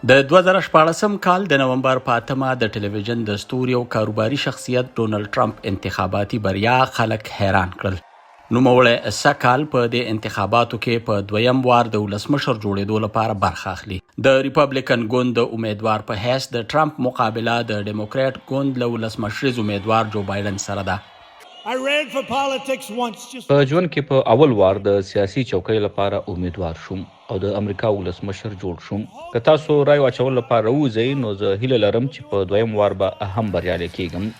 د 2014 کال د نومبر په 8 د ټلویزیون د ستوري او کاروباري شخصیت ډونلډ ټرمپ انتخاباتي بریا خلک حیران کړل. نوموړی سږ په د انتخاباتو کې په دویم وار د ولسمشر جوړېدو لپاره برخه اخلي. د ریپبلیکن ګوند د امیدوار په حیث د ټرمپ مقابله د ډیموکرېټ ګوند له ولسمشریز امیدوار جوبایډن سره ده. په ژوند کې په اول وار د سیاسي چوکۍ لپاره امیدوار شوم او د امریکا ولسمشر جوړ شوم. که تاسو رای واچول لپاره ووځئ نو زه هیله لرم چې په دویم وار به هم بریالی کیږم.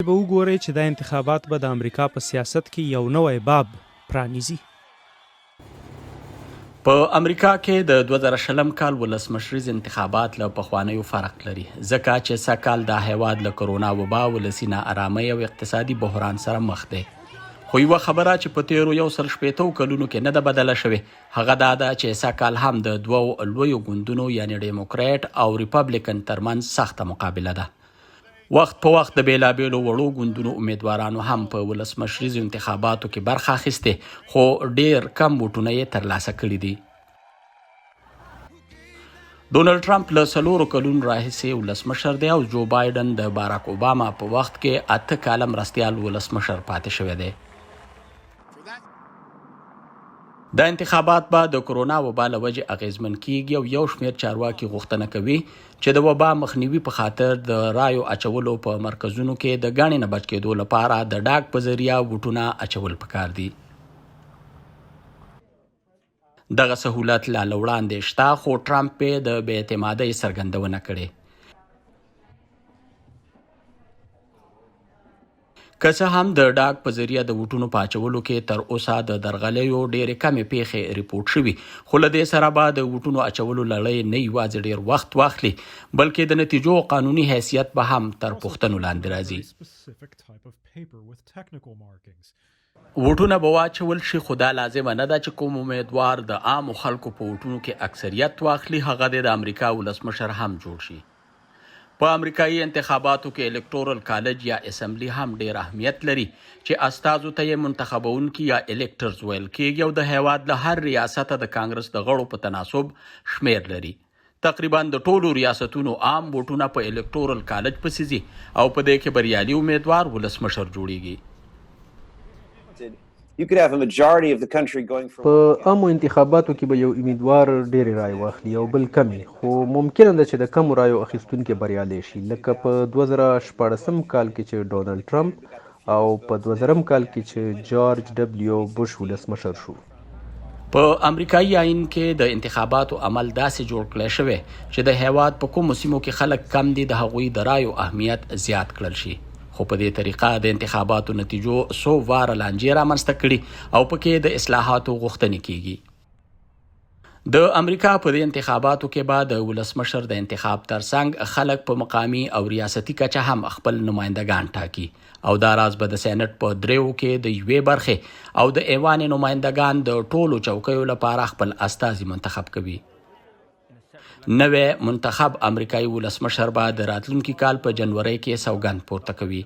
به وګورئ چې دا انتخابات به د امریکا په سیاست کې یو نوی باب پرانیزي. په امریکا کې د 2020 کال ولسمشریز انتخابات له پخوانیو فرق لري، ځکه چې سږ کال دا هیواد له کرونا وبا، ولسي ناارامۍ او اقتصادي بحران سره مخ دی. خو یوه خبره چې په تیرو 160 کلونو کې نه ده بدله شوې، هغه دا ده چې سږ کال هم د دوو لویو ګوندونو یعنې ډیموکرېټ او ریپبلیکن ترمنځ سخته مقابله ده. وخت په وخت د بیلابیلو وړو ګوندونو امیدوارانو هم په ولسمشریز انتخاباتو کې برخه اخیستې، خو ډیر کم ووټونه یې ترلاسه کړي دي. ډونلډ ټرمپ له 4 کلونو راهیسې ولسمشر دی او جوبایډن د باراک اوباما په وخت کې 8 کاله مرستیال ولسمشر پاتې شوی دی. دا انتخابات به د کرونا وبا له وجې اغیزمن کیږي او یو شمېر چارواکي غوښتنه کوي چې د وبا مخنیوي په خاطر د رایو اچولو په مرکزونو کې د ګاڼې نه بچ کېدو لپاره د ډاک په ذریعه ووټونه اچول پکار دي. دغه سهولت لا له وړاندې شته، خو ټرمپ یې د بې اعتمادۍ څرګندونه کړې. که څه هم د ډاک په ذریعه د ووټونو په اچولو کې تر اوسه د درغلیو ډېرې کمې پیښې ریپورټ شوي، خو له دې سره به د ووټونو اچولو لړۍ نه یوازې ډېر وخت واخلي، بلکې د نتیجو قانوني حیثیت به هم تر پوښتنو لاندې راځي. ووټونه به واچول شي، خو دا لازمه نه ده چې کوم امیدوار د عامو خلکو په ووټونو کې اکثریت واخلي، هغه د امریکا ولسمشر هم جوړ شي. په امریکايي انتخاباتو کې الیکټورل کالج یا اسمبلی هم ډیر اهمیت لري چې استازو ته یې منتخبونکي یا الیکټرز ویل کېږي او د هیواد له هر ریاسته د کانګرس د غړو په تناسب شمیر لري. تقریبا د ټولو ریاستونو عام ووټونه په الیکټورل کالج پسې ځي او په دې کې بریالي امیدوار ولسمشر جوړیږي. په عامو انتخاباتو کې به یو امیدوار ډېرې رای واخلي او بل کمې، خو ممکنه ده چې د کمو رایو اخیستونکي بریالی شي، لکه په 2014 کال کې چې ډونلډ ټرمپ او په 2000 کال کې چې جورج ډبلیو بوش ولسمشر شو. په امریکايي آئین کې د انتخاباتو عمل داسې جوړ کړی شوی چې د هیواد په کومو سیمو کې خلک کم دي د هغوی د رایو اهمیت زیات کړل شي. خو په دې طریقه د انتخاباتو نتیجو 100 واره لانجې رامنځته کړي او پکې د اصلاحاتو غوښتنې کیږي. د امریکا په دې انتخاباتو کې به د ولسمشر د انتخاب ترڅنګ خلک په مقامي او ریاستي کچه هم خپل نمایندګان ټاکي او دا راز به د سېنټ په دریو کې د یوې برخې او د ایوان نمایندګان د ټولو چوکیو لپاره خپل استازي منتخب کوي. نوی منتخب امریکایي ولسمشر به د راتلونکي کال په جنورۍ کې سوګند پورته کوي.